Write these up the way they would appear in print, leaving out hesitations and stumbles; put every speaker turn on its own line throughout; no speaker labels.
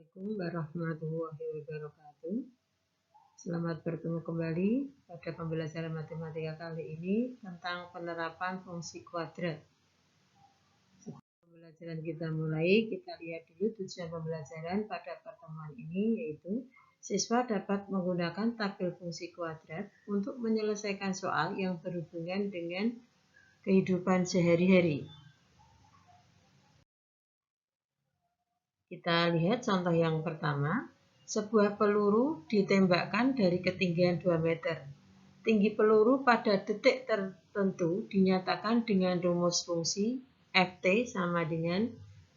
Assalamualaikum warahmatullahi wabarakatuh. Selamat bertemu kembali pada pembelajaran matematika kali ini tentang penerapan fungsi kuadrat. Sebelum pembelajaran kita mulai, kita lihat dulu tujuan pembelajaran pada pertemuan ini, yaitu siswa dapat menggunakan tabel fungsi kuadrat untuk menyelesaikan soal yang berhubungan dengan kehidupan sehari-hari. Kita lihat contoh yang pertama. Sebuah peluru ditembakkan dari ketinggian 2 meter. Tinggi peluru pada detik tertentu dinyatakan dengan rumus fungsi Ft sama dengan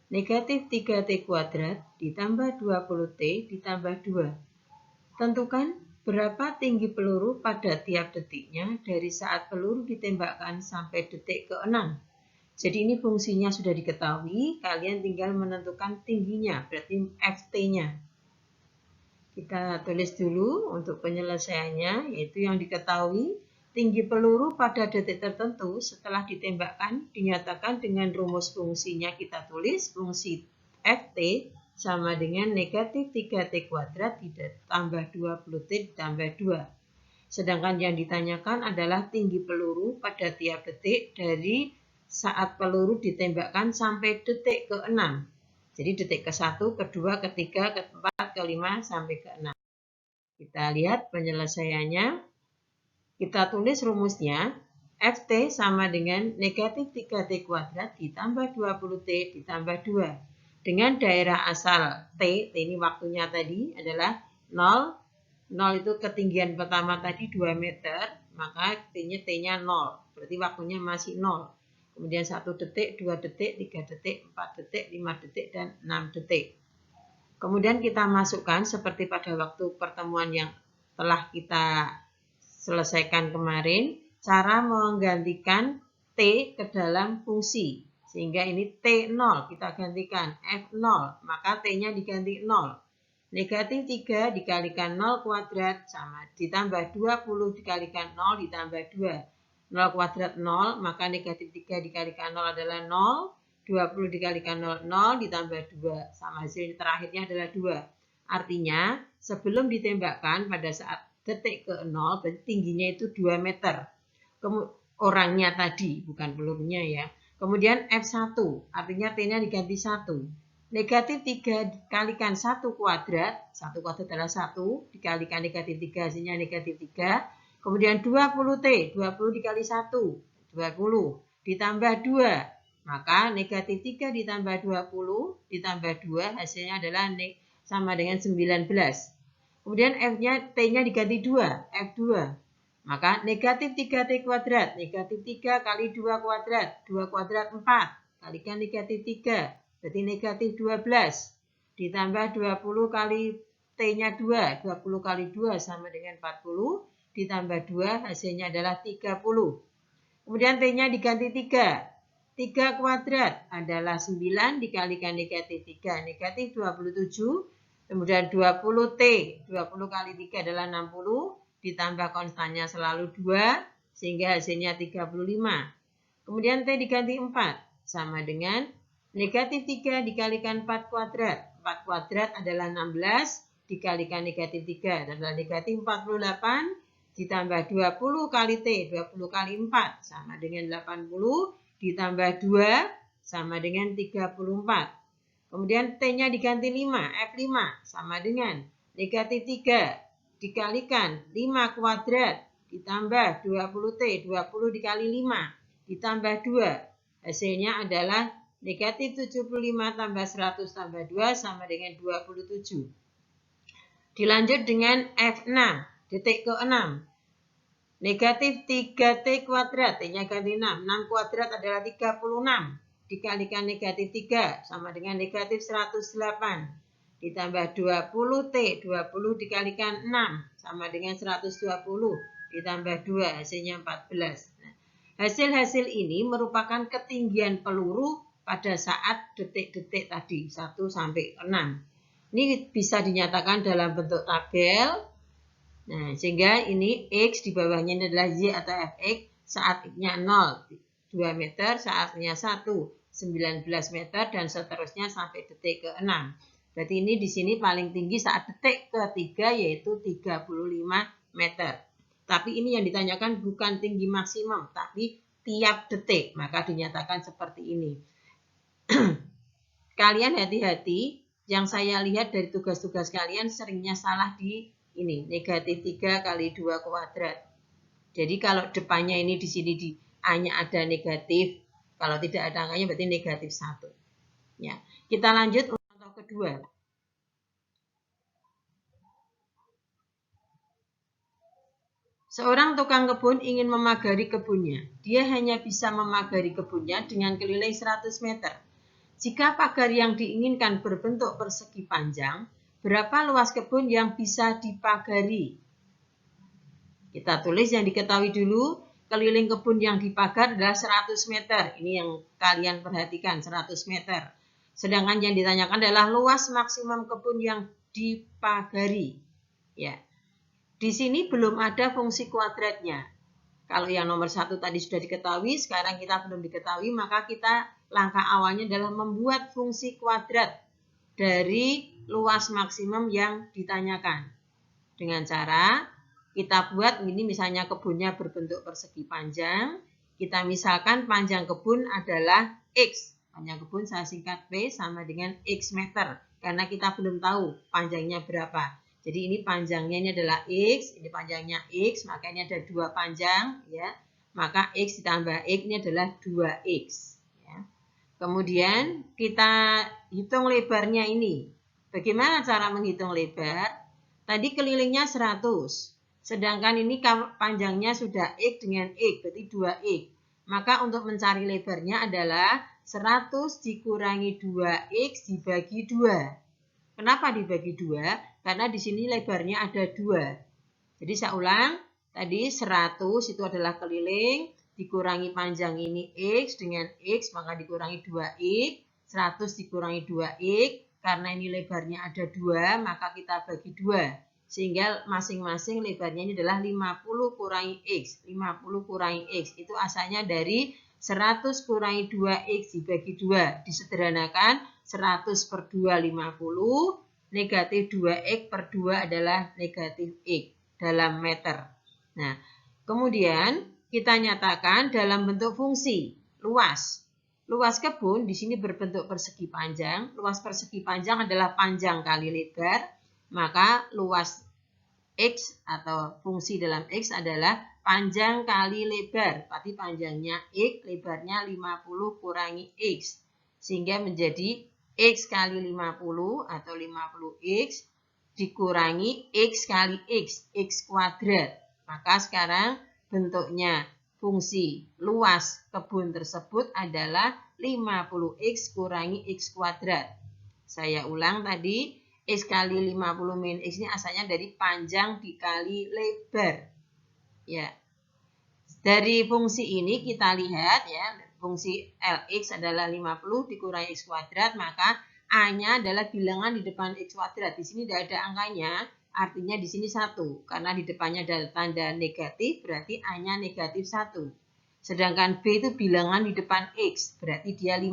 negatif 3T kuadrat ditambah 20T ditambah 2. Tentukan berapa tinggi peluru pada tiap detiknya dari saat peluru ditembakkan sampai detik ke-6. Jadi ini fungsinya sudah diketahui, kalian tinggal menentukan tingginya, berarti Ft-nya. Kita tulis dulu untuk penyelesaiannya, yaitu yang diketahui tinggi peluru pada detik tertentu setelah ditembakkan dinyatakan dengan rumus fungsinya. Kita tulis fungsi Ft sama dengan negatif 3T kuadrat ditambah 20T ditambah 2. Sedangkan yang ditanyakan adalah tinggi peluru pada tiap detik dari saat peluru ditembakkan sampai detik ke-6. Jadi detik ke-1, ke-2, ke-3, ke-4, ke-5, sampai ke-6. Kita lihat penyelesaiannya. Kita tulis rumusnya. Ft sama dengan negatif 3T kuadrat ditambah 20T ditambah 2. Dengan daerah asal T ini waktunya tadi adalah 0. 0 itu ketinggian pertama tadi 2 meter, maka T-nya 0. Berarti waktunya masih 0. Kemudian 1 detik, 2 detik, 3 detik, 4 detik, 5 detik, dan 6 detik. Kemudian kita masukkan seperti pada waktu pertemuan yang telah kita selesaikan kemarin, cara menggantikan T ke dalam fungsi. Sehingga ini T0 kita gantikan F0, maka T-nya diganti 0. Negatif 3 dikalikan 0 kuadrat sama ditambah 20 dikalikan 0 ditambah 2. 0 kuadrat 0, maka negatif 3 dikalikan 0 adalah 0. 20 dikalikan 0, 0 ditambah 2. Sama hasil terakhirnya adalah 2. Artinya, sebelum ditembakkan pada saat detik ke-0, berarti tingginya itu 2 meter. Orangnya tadi, bukan pelurunya ya. Kemudian F1, artinya T-nya diganti 1. Negatif 3 dikalikan 1 kuadrat. 1 kuadrat adalah 1. Dikalikan negatif 3, hasilnya negatif 3. Kemudian 20T, 20 dikali 1, 20, ditambah 2. Maka negatif 3 ditambah 20, ditambah 2, hasilnya adalah sama dengan 19. Kemudian T-nya diganti 2, F2. Maka negatif 3T kuadrat, negatif 3 kali 2 kuadrat, 2 kuadrat 4, kalikan negatif 3, berarti negatif 12. Ditambah 20 kali T-nya 2, 20 kali 2 sama dengan 40. Ditambah 2, hasilnya adalah 30. Kemudian T-nya diganti 3. 3 kuadrat adalah 9 dikalikan negatif 3, negatif 27. Kemudian 20T, 20 kali 3 adalah 60. Ditambah konstannya selalu 2, sehingga hasilnya 35. Kemudian T diganti 4, sama dengan negatif 3 dikalikan 4 kuadrat. 4 kuadrat adalah 16, dikalikan negatif 3 adalah negatif 48. Ditambah 20 kali T, 20 kali 4 sama dengan 80, ditambah 2 sama dengan 34. Kemudian T-nya diganti 5, F5 sama dengan negatif 3 dikalikan 5 kuadrat, ditambah 20T, 20 dikali 5, ditambah 2. Hasilnya adalah negatif 75 tambah 100 tambah 2 sama dengan 27. Dilanjut dengan F6. Detik ke-6. Negatif 3T kuadrat, T-nya ganti 6. 6 kuadrat adalah 36. Dikalikan negatif 3 sama dengan negatif 108. Ditambah 20T, 20 dikalikan 6 sama dengan 120. Ditambah 2, hasilnya 14. Nah, hasil-hasil ini merupakan ketinggian peluru pada saat detik-detik tadi, 1 sampai 6. Ini bisa dinyatakan dalam bentuk tabel. Nah, sehingga ini X di bawahnya ini adalah Y atau Fx, saat X-nya 0, 2 meter, saatnya 1, 19 meter, dan seterusnya sampai detik ke-6. Berarti ini di sini paling tinggi saat detik ketiga yaitu 35 meter. Tapi ini yang ditanyakan bukan tinggi maksimum, tapi tiap detik. Maka dinyatakan seperti ini. Kalian hati-hati, yang saya lihat dari tugas-tugas kalian seringnya salah di ini, negatif 3 kali 2 kuadrat. Jadi kalau depannya ini di sini di A-nya ada negatif, kalau tidak ada angkanya berarti negatif 1. Ya. Kita lanjut untuk contoh kedua. Seorang tukang kebun ingin memagari kebunnya. Dia hanya bisa memagari kebunnya dengan keliling 100 meter. Jika pagar yang diinginkan berbentuk persegi panjang, berapa luas kebun yang bisa dipagari? Kita tulis yang diketahui dulu, keliling kebun yang dipagar adalah 100 meter. Ini yang kalian perhatikan, 100 meter. Sedangkan yang ditanyakan adalah luas maksimum kebun yang dipagari. Ya. Di sini belum ada fungsi kuadratnya. Kalau yang nomor 1 tadi sudah diketahui, sekarang kita belum diketahui, maka kita langkah awalnya adalah membuat fungsi kuadrat dari luas maksimum yang ditanyakan. Dengan cara kita buat ini misalnya kebunnya berbentuk persegi panjang, kita misalkan panjang kebun adalah X. Panjang kebun saya singkat P sama dengan X meter, karena kita belum tahu panjangnya berapa. Jadi ini panjangnya ini adalah X, ini panjangnya X, maka ini ada 2 panjang, ya. Maka X ditambah X ini adalah 2X. Ya. Kemudian kita hitung lebarnya ini. Bagaimana cara menghitung lebar? Tadi kelilingnya 100, sedangkan ini panjangnya sudah X dengan X, berarti 2X. Maka untuk mencari lebarnya adalah 100 dikurangi 2X dibagi 2. Kenapa dibagi 2? Karena di sini lebarnya ada 2. Jadi saya ulang, tadi 100 itu adalah keliling, dikurangi panjang ini X dengan X, maka dikurangi 2X, 100 dikurangi 2X, karena ini lebarnya ada 2, maka kita bagi 2. Sehingga masing-masing lebarnya ini adalah 50 kurangi X. 50 kurangi X, itu asalnya dari 100 kurangi 2X dibagi 2. Disederhanakan, 100 per 2, 50. Negatif 2X per 2 adalah negatif X dalam meter. Nah, kemudian kita nyatakan dalam bentuk fungsi luas. Luas kebun di sini berbentuk persegi panjang. Luas persegi panjang adalah panjang kali lebar. Maka luas X atau fungsi dalam X adalah panjang kali lebar. Berarti panjangnya X, lebarnya 50 kurangi X. Sehingga menjadi X kali 50 atau 50X dikurangi X kali X kuadrat. Maka sekarang bentuknya fungsi luas kebun tersebut adalah 50X kurangi X kuadrat. Saya ulang tadi, X kali 50 min X ini asalnya dari panjang dikali lebar. Ya. Dari fungsi ini kita lihat ya, fungsi Lx adalah 50 dikurangi X kuadrat, maka A-nya adalah bilangan di depan X kuadrat. Di sini tidak ada angkanya, artinya di sini 1. Karena di depannya ada tanda negatif, berarti A-nya negatif 1. Sedangkan B itu bilangan di depan X, berarti dia 50.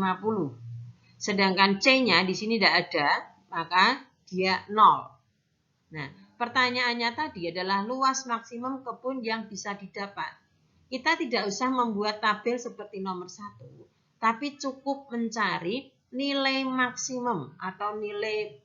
Sedangkan C-nya di sini tidak ada, maka dia 0. Nah, pertanyaannya tadi adalah luas maksimum kebun yang bisa didapat. Kita tidak usah membuat tabel seperti nomor 1, tapi cukup mencari nilai maksimum atau nilai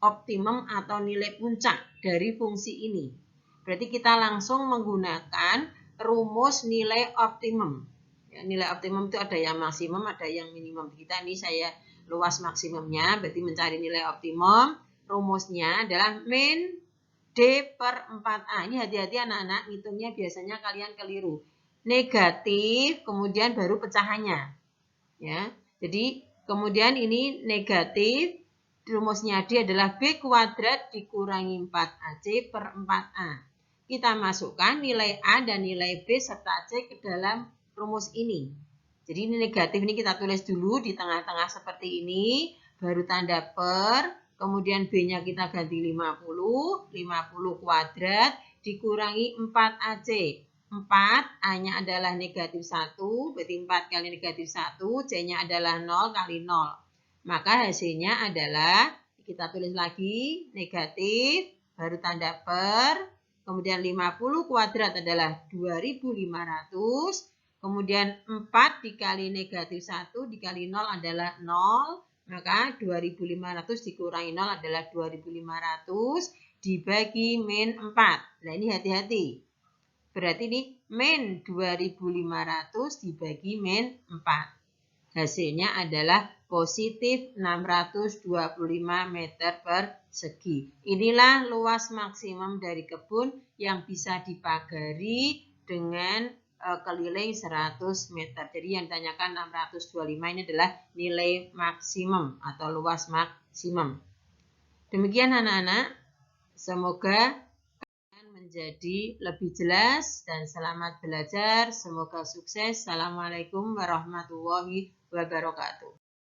optimum atau nilai puncak dari fungsi ini. Berarti kita langsung menggunakan rumus nilai optimum. Ya, nilai optimum itu ada yang maksimum, ada yang minimum. Kita ini saya luas maksimumnya, berarti mencari nilai optimum. Rumusnya adalah min D per 4A. Ini hati-hati anak-anak, ngitungnya biasanya kalian keliru. Negatif, kemudian baru pecahannya. Ya, jadi kemudian ini negatif, rumusnya D adalah B kuadrat dikurangi 4AC per 4A. Kita masukkan nilai A dan nilai B serta C ke dalam rumus ini. Jadi ini negatif, ini kita tulis dulu di tengah-tengah seperti ini, baru tanda per, kemudian B-nya kita ganti 50 kuadrat dikurangi 4AC. 4, A-nya adalah negatif 1, berarti 4 kali negatif 1, C-nya adalah 0 kali 0. Maka hasilnya adalah, Kita tulis lagi, negatif, baru tanda per, kemudian 50 kuadrat adalah 2500, kemudian 4 dikali negatif 1 dikali 0 adalah 0, maka 2500 dikurangi 0 adalah 2500 dibagi min 4. Nah ini hati-hati. Berarti ini min 2500 dibagi min 4. Hasilnya adalah positif 625 meter persegi. Inilah luas maksimum dari kebun yang bisa dipagari dengan keliling 100 meter. Jadi yang ditanyakan 625 ini adalah nilai maksimum atau luas maksimum. Demikian anak-anak, semoga menjadi lebih jelas dan selamat belajar. Semoga sukses. Assalamualaikum warahmatullahi wabarakatuh.